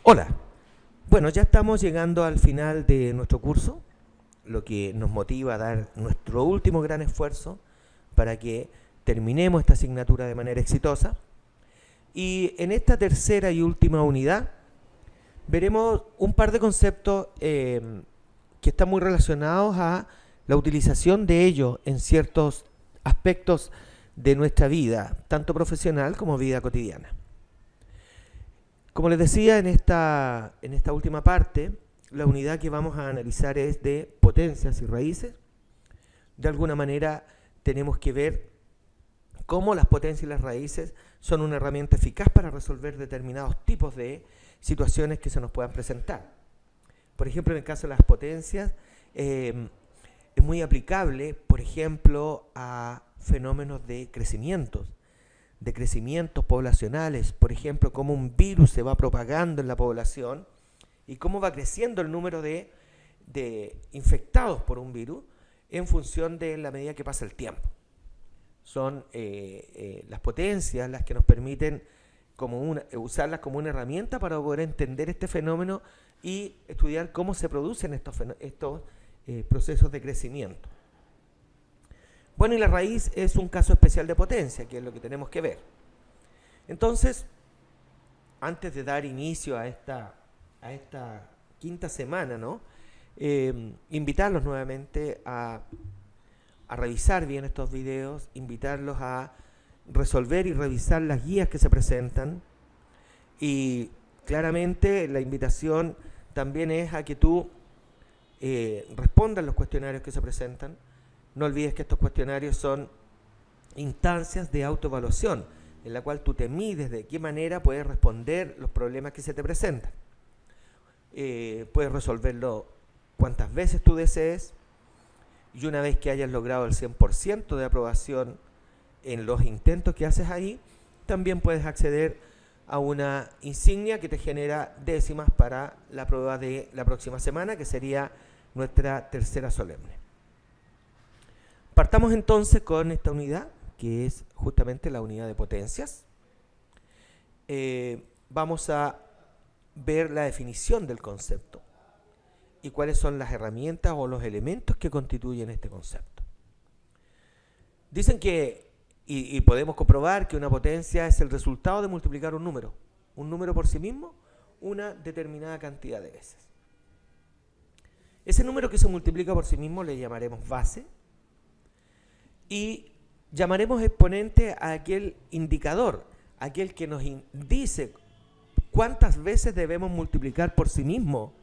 Hola, bueno, ya estamos llegando al final de nuestro curso, lo que nos motiva a dar nuestro último gran esfuerzo para que terminemos esta asignatura de manera exitosa. Y en esta tercera y última unidad veremos un par de conceptos que están muy relacionados a la utilización de ellos en ciertos aspectos de nuestra vida, tanto profesional como vida cotidiana. Como les decía, en esta última parte, la unidad que vamos a analizar es de potencias y raíces. De alguna manera tenemos que ver cómo las potencias y las raíces son una herramienta eficaz para resolver determinados tipos de situaciones que se nos puedan presentar. Por ejemplo, en el caso de las potencias, es muy aplicable, por ejemplo, a fenómenos de crecimientos poblacionales, por ejemplo, cómo un virus se va propagando en la población y cómo va creciendo el número de infectados por un virus en función de la medida que pasa el tiempo. Son las potencias las que nos permiten usarlas como una herramienta para poder entender este fenómeno y estudiar cómo se producen estos procesos de crecimiento. Bueno, y la raíz es un caso especial de potencia, que es lo que tenemos que ver. Entonces, antes de dar inicio a esta quinta semana, ¿no? Invitarlos nuevamente a revisar bien estos videos, invitarlos a resolver y revisar las guías que se presentan. Y claramente la invitación también es a que tú respondas los cuestionarios que se presentan. No olvides que estos cuestionarios son instancias de autoevaluación, en la cual tú te mides de qué manera puedes responder los problemas que se te presentan. Puedes resolverlo cuantas veces tú desees, y una vez que hayas logrado el 100% de aprobación en los intentos que haces ahí, también puedes acceder a una insignia que te genera décimas para la prueba de la próxima semana, que sería nuestra tercera solemne. Partamos entonces con esta unidad, que es justamente la unidad de potencias. Vamos a ver la definición del concepto y cuáles son las herramientas o los elementos que constituyen este concepto. Dicen que, y podemos comprobar que una potencia es el resultado de multiplicar un número por sí mismo, una determinada cantidad de veces. Ese número que se multiplica por sí mismo le llamaremos base, y llamaremos exponente a aquel indicador, aquel que nos dice cuántas veces debemos multiplicar por sí mismo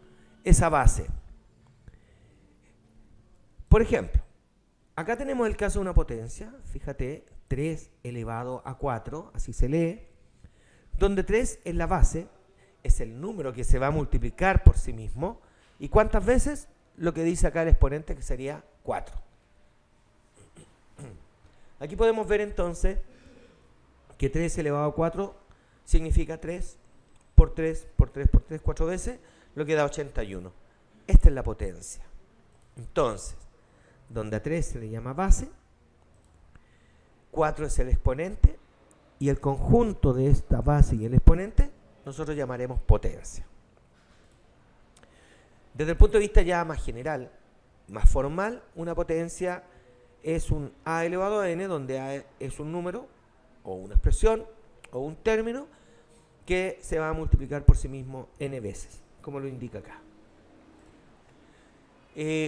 esa base. Por ejemplo, acá tenemos el caso de una potencia, fíjate, 3 elevado a 4, así se lee, donde 3 es la base, es el número que se va a multiplicar por sí mismo, y cuántas veces, lo que dice acá el exponente, que sería 4. Aquí podemos ver entonces que 3 elevado a 4 significa 3 por 3 por 3 por 3, 4 veces, lo que da 81. Esta es la potencia. Entonces, donde a 3 se le llama base, 4 es el exponente, y el conjunto de esta base y el exponente nosotros llamaremos potencia. Desde el punto de vista ya más general, más formal, una potencia es un a elevado a n, donde a es un número, o una expresión, o un término, que se va a multiplicar por sí mismo n veces, como lo indica acá.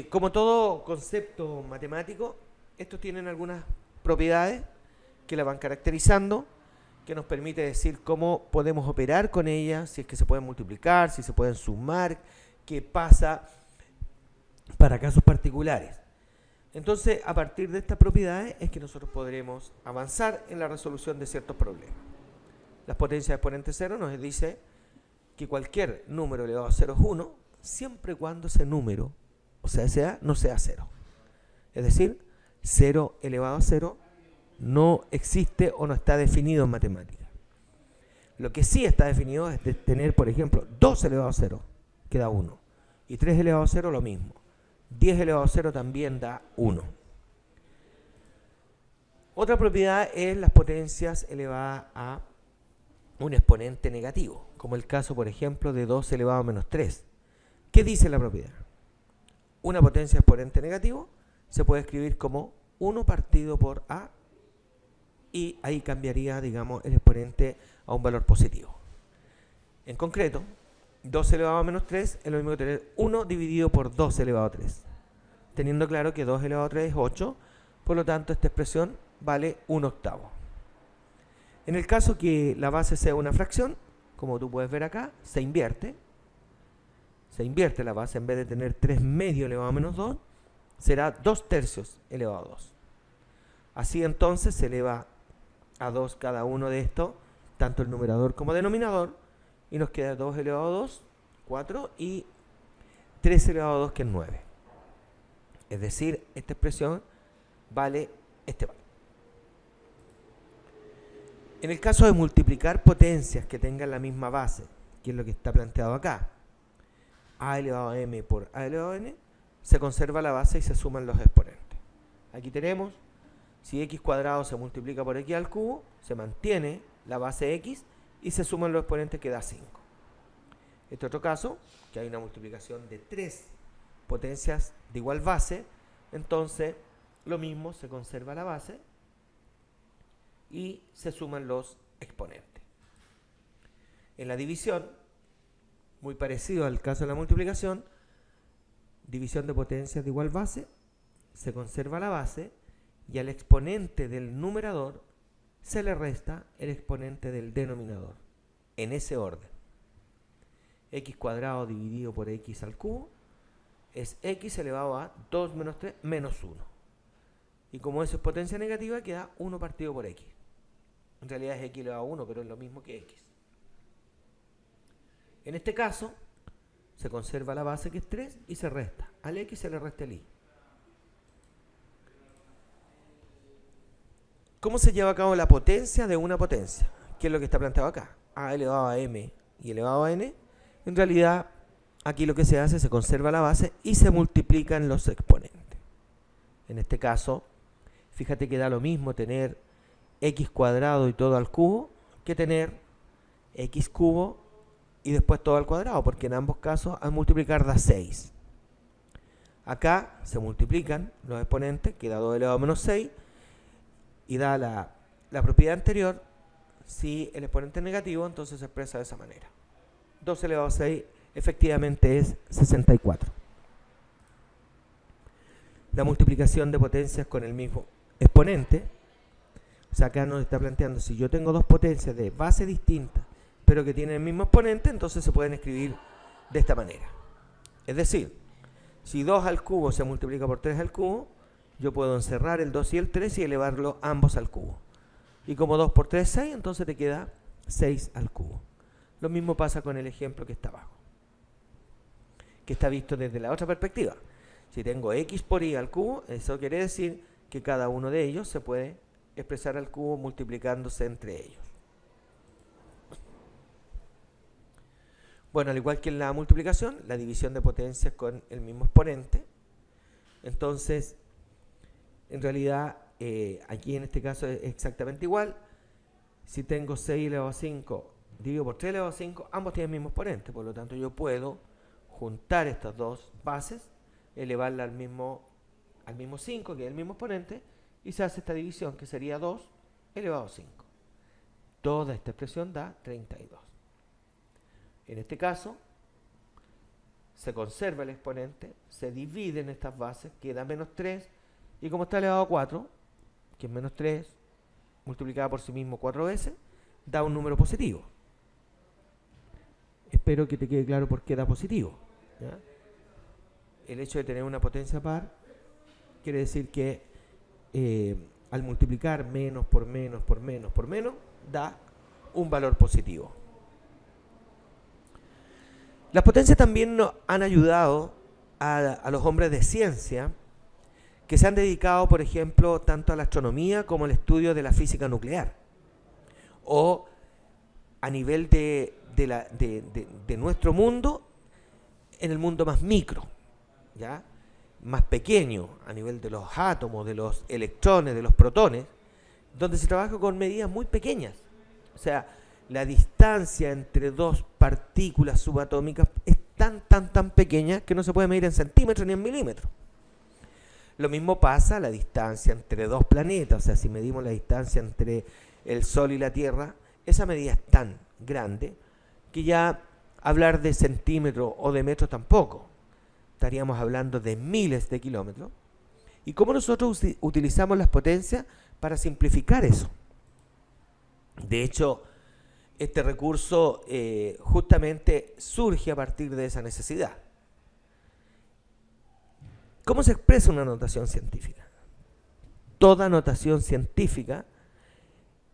Como todo concepto matemático, estos tienen algunas propiedades que la van caracterizando, que nos permite decir cómo podemos operar con ellas, si es que se pueden multiplicar, si se pueden sumar, qué pasa para casos particulares. Entonces, a partir de estas propiedades es que nosotros podremos avanzar en la resolución de ciertos problemas. Las potencias de exponente 0 nos dice que cualquier número elevado a 0 es 1, siempre y cuando ese número, o sea, ese a, no sea 0. Es decir, 0 elevado a 0 no existe o no está definido en matemáticas. Lo que sí está definido es de tener, por ejemplo, 2 elevado a 0, que da 1, y 3 elevado a 0 lo mismo. 10 elevado a 0 también da 1. Otra propiedad es las potencias elevadas a un exponente negativo. como el caso, por ejemplo, de 2 elevado a menos 3. ¿Qué dice la propiedad? Una potencia exponente negativo se puede escribir como 1 partido por a, y ahí cambiaría, digamos, el exponente a un valor positivo. En concreto, 2 elevado a menos 3 es lo mismo que tener 1 dividido por 2 elevado a 3. Teniendo claro que 2 elevado a 3 es 8, por lo tanto esta expresión vale 1/8. En el caso que la base sea una fracción, como tú puedes ver acá, se invierte la base. En vez de tener 3 medios elevado a menos 2, será 2 tercios elevado a 2. Así entonces se eleva a 2 cada uno de estos, tanto el numerador como denominador, y nos queda 2 elevado a 2, 4, y 3 elevado a 2, que es 9. Es decir, esta expresión vale este valor. En el caso de multiplicar potencias que tengan la misma base, que es lo que está planteado acá, a elevado a m por a elevado a n, se conserva la base y se suman los exponentes. Aquí tenemos, si x cuadrado se multiplica por x al cubo, se mantiene la base x y se suman los exponentes, que da 5. Este otro caso, que hay una multiplicación de 3 potencias de igual base, entonces lo mismo, se conserva la base y se suman los exponentes. En la división, muy parecido al caso de la multiplicación, división de potencias de igual base, se conserva la base y al exponente del numerador se le resta el exponente del denominador, en ese orden. X cuadrado dividido por x al cubo es x elevado a 2 menos 3 menos 1. Y como eso es potencia negativa, queda 1 partido por x. En realidad es x elevado a 1, pero es lo mismo que x. En este caso, se conserva la base, que es 3, y se resta. Al x se le resta el y. ¿Cómo se lleva a cabo la potencia de una potencia? ¿Qué es lo que está planteado acá? A elevado a m y elevado a n. En realidad, aquí lo que se hace, se conserva la base y se multiplican los exponentes. En este caso, fíjate que da lo mismo tener x cuadrado y todo al cubo que tener x cubo y después todo al cuadrado, porque en ambos casos al multiplicar da 6. Acá se multiplican los exponentes, que da 2 elevado a menos 6, y da la propiedad anterior. Si el exponente es negativo, entonces se expresa de esa manera. 2 elevado a 6 efectivamente es 64. La multiplicación de potencias con el mismo exponente, o sea, acá nos está planteando, si yo tengo dos potencias de base distinta, pero que tienen el mismo exponente, entonces se pueden escribir de esta manera. Es decir, si 2 al cubo se multiplica por 3 al cubo, yo puedo encerrar el 2 y el 3 y elevarlo ambos al cubo. Y como 2 por 3 es 6, entonces te queda 6 al cubo. Lo mismo pasa con el ejemplo que está abajo, que está visto desde la otra perspectiva. Si tengo x por y al cubo, eso quiere decir que cada uno de ellos se puede expresar al cubo multiplicándose entre ellos. Bueno, al igual que en la multiplicación, la división de potencias con el mismo exponente. Entonces, en realidad, aquí en este caso es exactamente igual. Si tengo 6 elevado a 5 dividido por 3 elevado a 5, ambos tienen el mismo exponente. Por lo tanto, yo puedo juntar estas dos bases, elevarla al mismo 5, que es el mismo exponente, y se hace esta división, que sería 2 elevado a 5. Toda esta expresión da 32. En este caso, se conserva el exponente, se dividen estas bases, queda menos 3, y como está elevado a 4, que es menos 3, multiplicada por sí mismo 4 veces, da un número positivo. Espero que te quede claro por qué da positivo, ¿ya? El hecho de tener una potencia par quiere decir que al multiplicar menos por menos por menos por menos, da un valor positivo. Las potencias también nos han ayudado a los hombres de ciencia que se han dedicado, por ejemplo, tanto a la astronomía como al estudio de la física nuclear, o a nivel de nuestro mundo, en el mundo más micro, ¿ya? Más pequeño, a nivel de los átomos, de los electrones, de los protones, donde se trabaja con medidas muy pequeñas. O sea, la distancia entre dos partículas subatómicas es tan pequeña que no se puede medir en centímetros ni en milímetros. Lo mismo pasa a la distancia entre dos planetas, o sea, si medimos la distancia entre el Sol y la Tierra, esa medida es tan grande que ya hablar de centímetros o de metros tampoco. Estaríamos hablando de miles de kilómetros. ¿Y cómo nosotros utilizamos las potencias para simplificar eso? De hecho, este recurso justamente surge a partir de esa necesidad. ¿Cómo se expresa una notación científica? Toda notación científica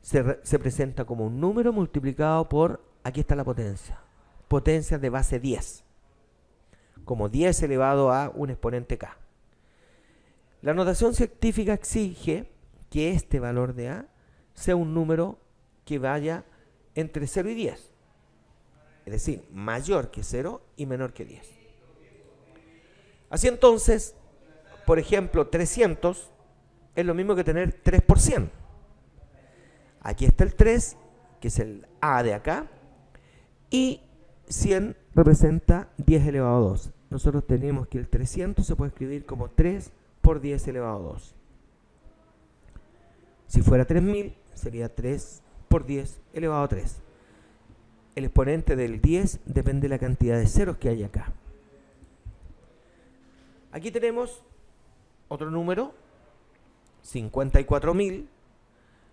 se presenta como un número multiplicado por, aquí está la potencia, potencias de base 10, como 10 elevado a un exponente k. La notación científica exige que este valor de a sea un número que vaya entre 0 y 10, es decir, mayor que 0 y menor que 10. Así entonces, por ejemplo, 300 es lo mismo que tener 3 por 100. Aquí está el 3, que es el a de acá, y 100 representa 10 elevado a 2. Nosotros tenemos que el 300 se puede escribir como 3 por 10 elevado a 2. Si fuera 3000, sería 3 por 10 elevado a 3. El exponente del 10 depende de la cantidad de ceros que hay acá. Aquí tenemos otro número, 54.000,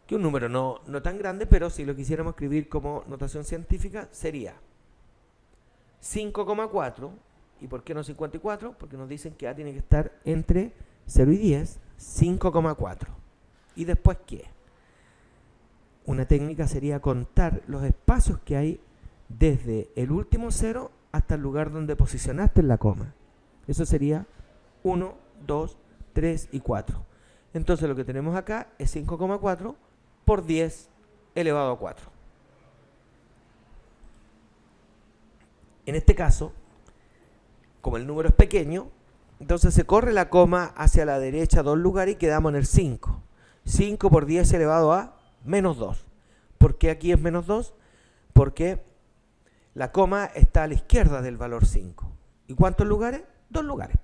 que un número no tan grande, pero si lo quisiéramos escribir como notación científica, sería 5,4. ¿Y por qué no 54? Porque nos dicen que a tiene que estar entre 0 y 10, 5,4. ¿Y después qué? Una técnica sería contar los espacios que hay desde el último 0 hasta el lugar donde posicionaste la coma. Eso sería 1, 2, 3 y 4. Entonces lo que tenemos acá es 5,4 por 10 elevado a 4. En este caso, como el número es pequeño, entonces se corre la coma hacia la derecha 2 lugares y quedamos en el 5. 5 por 10 elevado a menos 2. ¿Por qué aquí es menos 2? Porque la coma está a la izquierda del valor 5. ¿Y cuántos lugares? 2 lugares.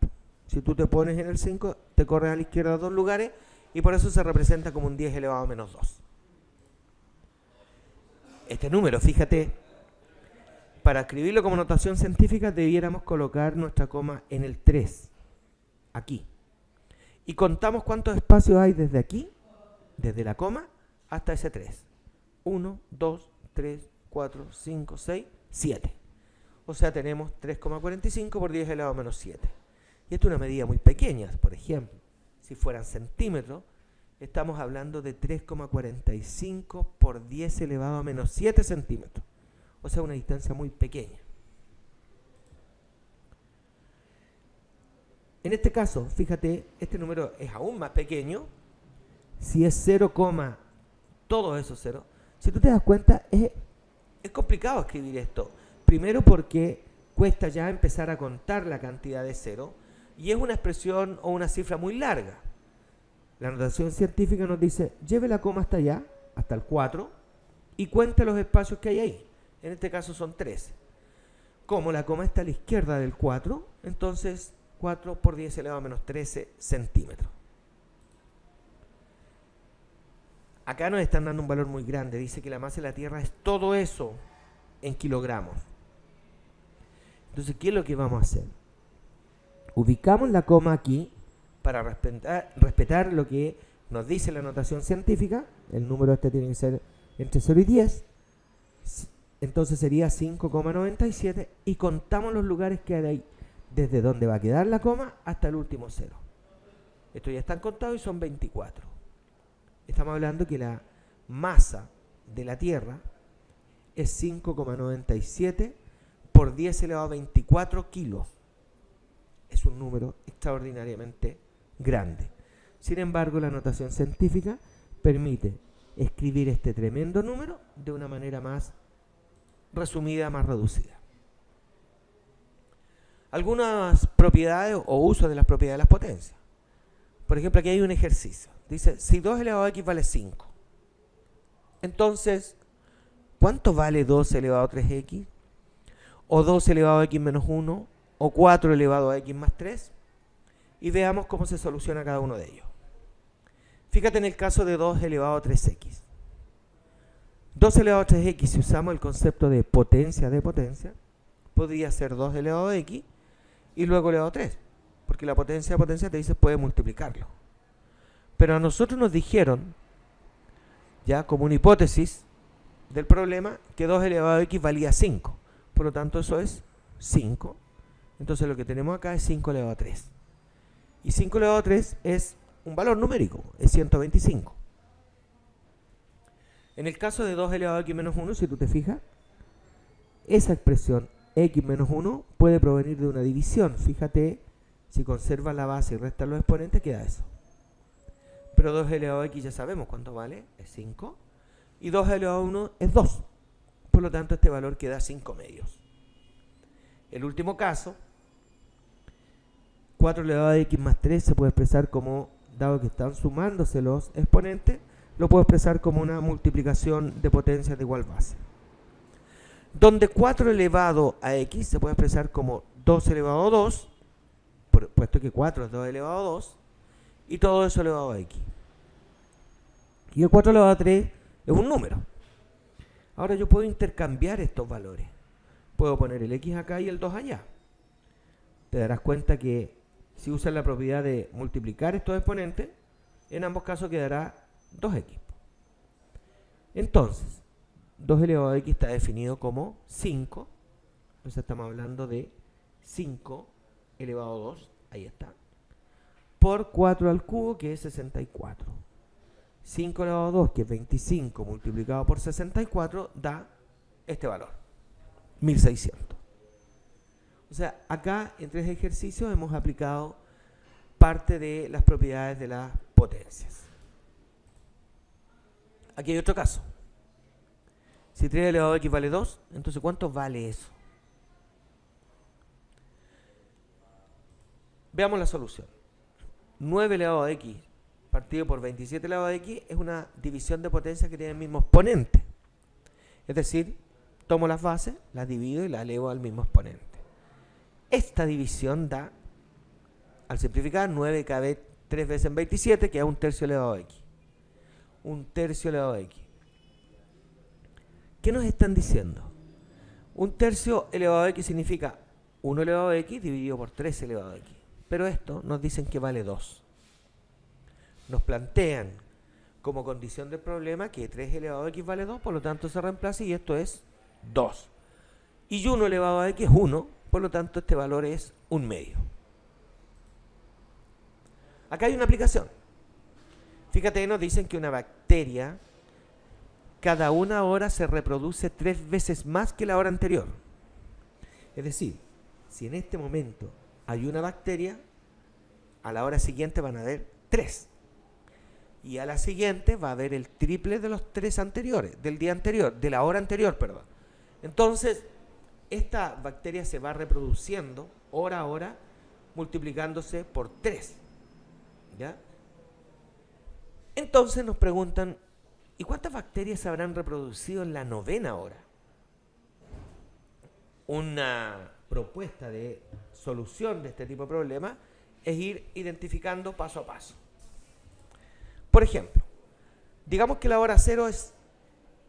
Si tú te pones en el 5, te corres a la izquierda 2 lugares y por eso se representa como un 10 elevado a menos 2. Este número, fíjate, para escribirlo como notación científica debiéramos colocar nuestra coma en el 3, aquí. Y contamos cuántos espacios hay desde aquí, desde la coma, hasta ese 3. 1, 2, 3, 4, 5, 6, 7. O sea, tenemos 3,45 por 10 elevado a menos 7. Y esto es una medida muy pequeña. Por ejemplo, si fueran centímetros, estamos hablando de 3,45 por 10 elevado a menos 7 centímetros. O sea, una distancia muy pequeña. En este caso, fíjate, este número es aún más pequeño. Si es 0, todos esos ceros. Si tú te das cuenta, es complicado escribir esto. Primero porque cuesta ya empezar a contar la cantidad de ceros. Y es una expresión o una cifra muy larga. La notación científica nos dice, lleve la coma hasta allá, hasta el 4, y cuente los espacios que hay ahí. En este caso son 13. Como la coma está a la izquierda del 4, entonces 4 por 10 elevado a menos 13 centímetros. Acá nos están dando un valor muy grande. Dice que la masa de la Tierra es todo eso en kilogramos. Entonces, ¿qué es lo que vamos a hacer? Ubicamos la coma aquí para respetar lo que nos dice la notación científica. El número este tiene que ser entre 0 y 10. Entonces sería 5,97 y contamos los lugares que hay ahí, desde donde va a quedar la coma hasta el último 0. Estos ya están contados y son 24. Estamos hablando que la masa de la Tierra es 5,97 por 10 elevado a 24 kilos. Es un número extraordinariamente grande. Sin embargo, la notación científica permite escribir este tremendo número de una manera más resumida, más reducida. Algunas propiedades o usos de las propiedades de las potencias. Por ejemplo, aquí hay un ejercicio. Dice, si 2 elevado a x vale 5, entonces ¿cuánto vale 2 elevado a 3x? ¿O 2 elevado a x menos 1? ¿O 4 elevado a x más 3? Y veamos cómo se soluciona cada uno de ellos. Fíjate en el caso de 2 elevado a 3x. 2 elevado a 3x, si usamos el concepto de potencia, podría ser 2 elevado a x y luego elevado a 3. Porque la potencia de potencia te dice puede multiplicarlo. Pero a nosotros nos dijeron, ya como una hipótesis del problema, que 2 elevado a x valía 5. Por lo tanto, eso es 5. Entonces lo que tenemos acá es 5 elevado a 3. Y 5 elevado a 3 es un valor numérico, es 125. En el caso de 2 elevado a x menos 1, si tú te fijas, esa expresión x menos 1 puede provenir de una división. Fíjate, si conservas la base y restas los exponentes, queda eso. Pero 2 elevado a x ya sabemos cuánto vale, es 5. Y 2 elevado a 1 es 2. Por lo tanto, este valor queda 5 medios. El último caso, 4 elevado a x más 3 se puede expresar como, dado que están sumándose los exponentes, lo puedo expresar como una multiplicación de potencias de igual base. Donde 4 elevado a x se puede expresar como 2 elevado a 2, puesto que 4 es 2 elevado a 2, y todo eso elevado a x. Y el 4 elevado a 3 es un número. Ahora yo puedo intercambiar estos valores. Puedo poner el x acá y el 2 allá. Te darás cuenta que si usas la propiedad de multiplicar estos exponentes, en ambos casos quedará 2x. Entonces, 2 elevado a x está definido como 5. Entonces estamos hablando de 5 elevado a 2, ahí está, por 4 al cubo, que es 64. 5 elevado a 2, que es 25, multiplicado por 64, da este valor, 1600. O sea, acá en 3 ejercicios hemos aplicado parte de las propiedades de las potencias. Aquí hay otro caso. Si 3 elevado a x vale 2, entonces ¿cuánto vale eso? Veamos la solución. 9 elevado a x partido por 27 elevado a x es una división de potencia que tiene el mismo exponente. Es decir, tomo las bases, las divido y las elevo al mismo exponente. Esta división da, al simplificar, 9 cabe 3 veces en 27, que es 1/3 elevado a x. 1/3 elevado a x. ¿Qué nos están diciendo? 1/3 elevado a x significa 1 elevado a x dividido por 3 elevado a x. Pero esto nos dicen que vale 2. Nos plantean como condición del problema que 3 elevado a x vale 2, por lo tanto se reemplaza y esto es 2. Y 1 elevado a x es 1, por lo tanto este valor es 1 medio. Acá hay una aplicación. Fíjate, nos dicen que una bacteria cada una hora se reproduce 3 veces más que la hora anterior. Es decir, si en este momento hay una bacteria, a la hora siguiente van a haber 3. Y a la siguiente va a haber el triple de los 3 anteriores, del día anterior, de la hora anterior, perdón. Entonces, esta bacteria se va reproduciendo hora a hora, multiplicándose por 3. ¿Ya? Entonces nos preguntan, ¿y cuántas bacterias se habrán reproducido en la 9ª hora? Una propuesta de solución de este tipo de problema es ir identificando paso a paso. Por ejemplo, digamos que la hora 0 es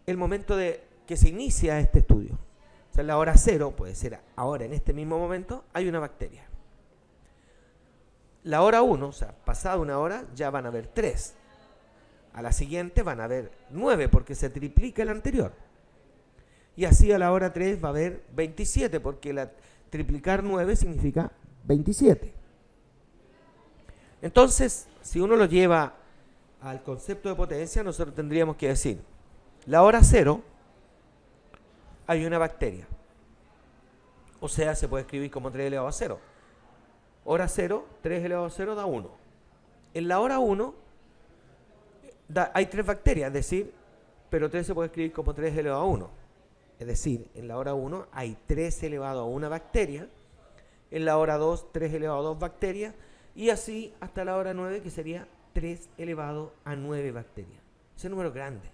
el momento de que se inicia este estudio. O sea, la hora 0 puede ser ahora, en este mismo momento, hay una bacteria. La hora 1, o sea, pasada una hora, ya van a haber 3. A la siguiente van a haber 9 porque se triplica el anterior. Y así a la hora 3 va a haber 27 porque triplicar 9 significa 27. Entonces, si uno lo lleva al concepto de potencia, nosotros tendríamos que decir, la hora 0 hay una bacteria. O sea, se puede escribir como 3 elevado a 0. Hora 0, 3 elevado a 0 da 1. En la hora 1 hay 3 bacterias, es decir, pero 3 se puede escribir como 3 elevado a 1. Es decir, en la hora 1 hay 3 elevado a 1 bacteria. En la hora 2, 3 elevado a 2 bacterias. Y así hasta la hora 9, que sería 3 elevado a 9 bacterias. Ese número es grande.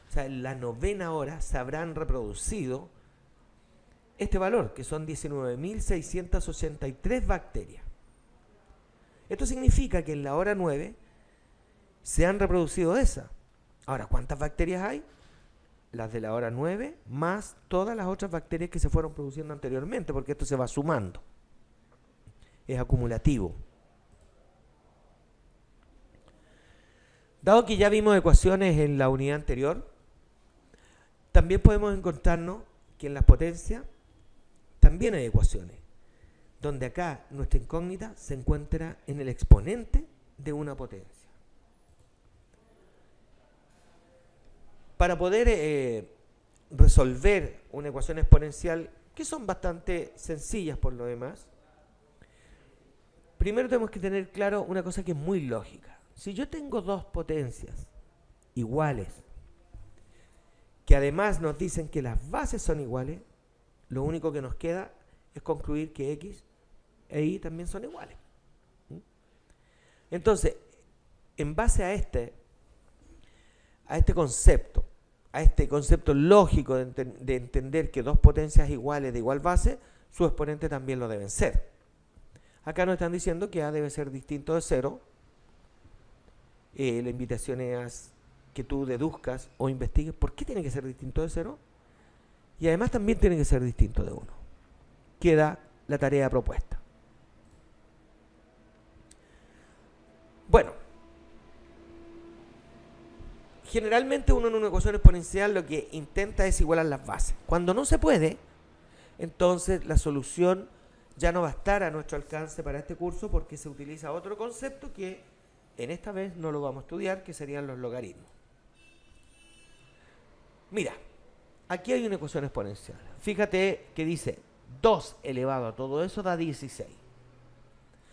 O sea, en la 9ª hora se habrán reproducido este valor, que son 19.683 bacterias. Esto significa que en la hora 9 se han reproducido esas. Ahora, ¿cuántas bacterias hay? Las de la hora 9 más todas las otras bacterias que se fueron produciendo anteriormente, porque esto se va sumando. Es acumulativo. Dado que ya vimos ecuaciones en la unidad anterior, también podemos encontrarnos que en las potencias también hay ecuaciones, donde acá nuestra incógnita se encuentra en el exponente de una potencia. Para poder resolver una ecuación exponencial, que son bastante sencillas por lo demás, primero tenemos que tener claro una cosa que es muy lógica. Si yo tengo dos potencias iguales, que además nos dicen que las bases son iguales, lo único que nos queda es concluir que X e Y también son iguales. Entonces, en base a este concepto lógico de entender que dos potencias iguales de igual base, su exponente también lo deben ser. Acá nos están diciendo que A debe ser distinto de 0. La invitación es que tú deduzcas o investigues por qué tiene que ser distinto de 0. Y además también tiene que ser distinto de 1. Queda la tarea propuesta. Bueno, generalmente uno en una ecuación exponencial lo que intenta es igualar las bases. Cuando no se puede, entonces la solución ya no va a estar a nuestro alcance para este curso, porque se utiliza otro concepto que en esta vez no lo vamos a estudiar, que serían los logaritmos. Mira, aquí hay una ecuación exponencial. Fíjate que dice 2 elevado a todo eso da 16.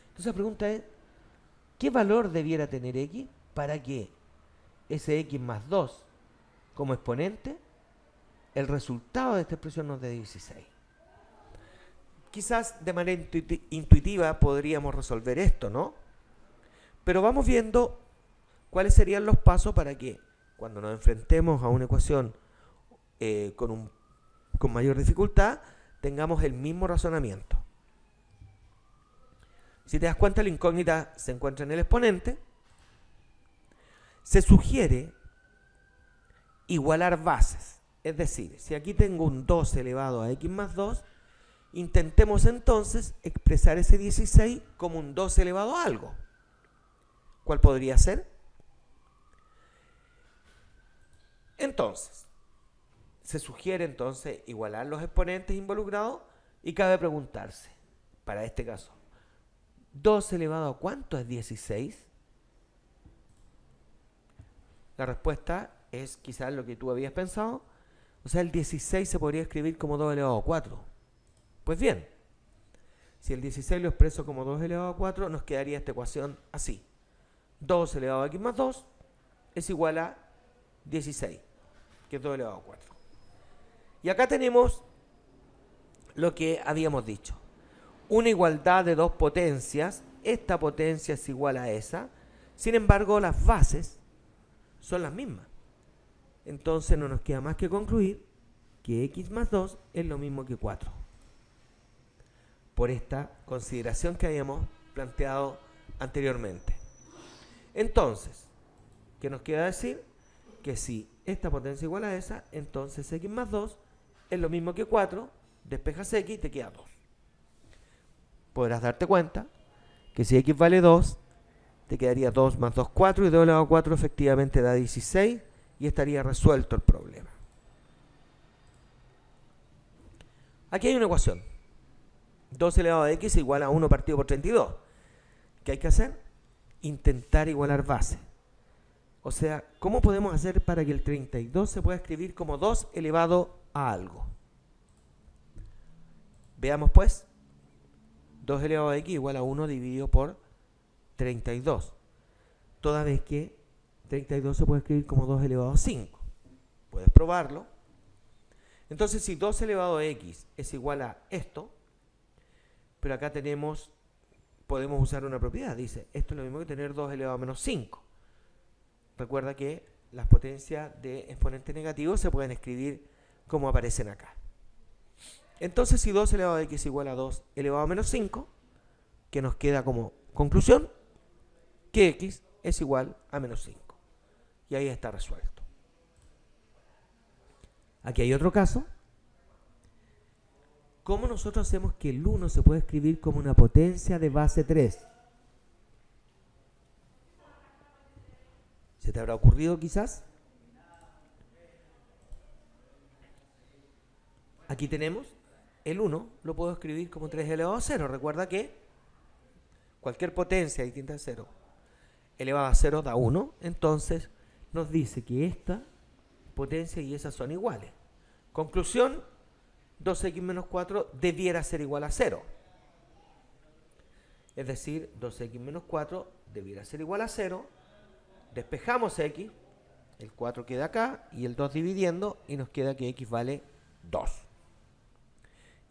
Entonces la pregunta es, ¿qué valor debiera tener X para que ese X más 2 como exponente, el resultado de esta expresión nos dé 16? Quizás de manera intuitiva podríamos resolver esto, ¿no? Pero vamos viendo cuáles serían los pasos para que cuando nos enfrentemos a una ecuación con mayor dificultad, tengamos el mismo razonamiento. Si te das cuenta, la incógnita se encuentra en el exponente. Se sugiere igualar bases. Es decir, si aquí tengo un 2 elevado a X más 2, intentemos entonces expresar ese 16 como un 2 elevado a algo. ¿Cuál podría ser? Entonces, se sugiere entonces igualar los exponentes involucrados y cabe preguntarse, para este caso, 2 elevado a ¿cuánto es 16? La respuesta es quizás lo que tú habías pensado. O sea, el 16 se podría escribir como 2 elevado a 4. Pues bien, si el 16 lo expreso como 2 elevado a 4, nos quedaría esta ecuación así. 2 elevado a X más 2 es igual a 16, que es 2 elevado a 4. Y acá tenemos lo que habíamos dicho. Una igualdad de dos potencias. Esta potencia es igual a esa. Sin embargo, las bases son las mismas. Entonces no nos queda más que concluir que X más 2 es lo mismo que 4. Por esta consideración que habíamos planteado anteriormente. Entonces, ¿qué nos queda decir? Que si esta potencia es igual a esa, entonces X más 2 es lo mismo que 4, despejas X y te queda 2. Podrás darte cuenta que si X vale 2, te quedaría 2 más 2, 4, y 2 elevado a 4 efectivamente da 16, y estaría resuelto el problema. Aquí hay una ecuación. 2 elevado a X igual a 1 partido por 32. ¿Qué hay que hacer? Intentar igualar base. O sea, ¿cómo podemos hacer para que el 32 se pueda escribir como 2 elevado a algo? Veamos pues. 2 elevado a X igual a 1 dividido por 32. Toda vez que 32 se puede escribir como 2 elevado a 5. Puedes probarlo. Entonces, si 2 elevado a X es igual a esto, pero acá podemos usar una propiedad. Dice, esto es lo mismo que tener 2 elevado a menos 5. Recuerda que las potencias de exponente negativo se pueden escribir como aparecen acá. Entonces, si 2 elevado a x igual a 2 elevado a menos 5, que nos queda como conclusión que x es igual a menos 5. Y ahí está resuelto. Aquí hay otro caso. ¿Cómo nosotros hacemos que el 1 se puede escribir como una potencia de base 3? ¿Se te habrá ocurrido quizás? Aquí tenemos el 1, lo puedo escribir como 3 elevado a 0. Recuerda que cualquier potencia distinta de 0 elevado a 0 da 1. Entonces nos dice que esta potencia y esas son iguales. Conclusión, 2x menos 4 debiera ser igual a 0. Es decir, 2x menos 4 debiera ser igual a 0. Despejamos x, el 4 queda acá y el 2 dividiendo y nos queda que x vale 2.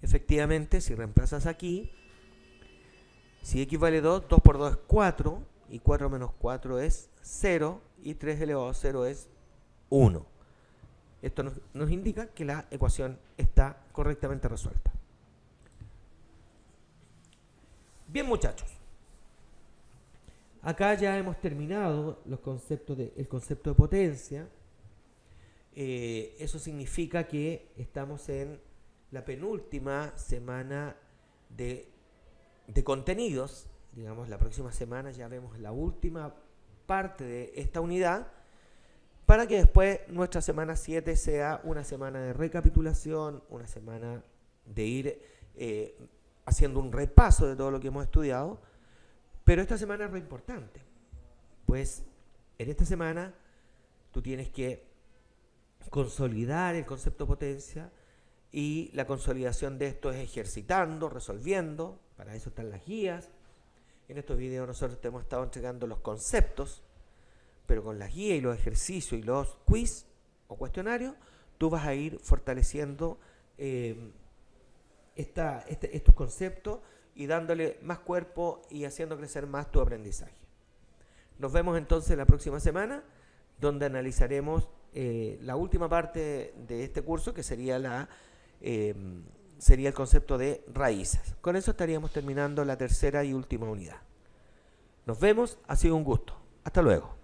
Efectivamente, si reemplazas aquí, si x vale 2, 2 por 2 es 4 y 4 menos 4 es 0 y 3 elevado a 0 es 1. Esto nos indica que la ecuación está correctamente resuelta. Bien, muchachos. Acá ya hemos terminado el concepto de potencia. Eso significa que estamos en la penúltima semana de contenidos. Digamos, la próxima semana ya vemos la última parte de esta unidad, para que después nuestra semana 7 sea una semana de recapitulación, una semana de ir haciendo un repaso de todo lo que hemos estudiado. Pero esta semana es re importante, pues en esta semana tú tienes que consolidar el concepto de potencia, y la consolidación de esto es ejercitando, resolviendo. Para eso están las guías. En estos videos nosotros te hemos estado entregando los conceptos, pero con las guías y los ejercicios y los quiz o cuestionarios, tú vas a ir fortaleciendo estos conceptos y dándole más cuerpo y haciendo crecer más tu aprendizaje. Nos vemos entonces la próxima semana, donde analizaremos la última parte de este curso, que sería el concepto de raíces. Con eso estaríamos terminando la tercera y última unidad. Nos vemos, ha sido un gusto. Hasta luego.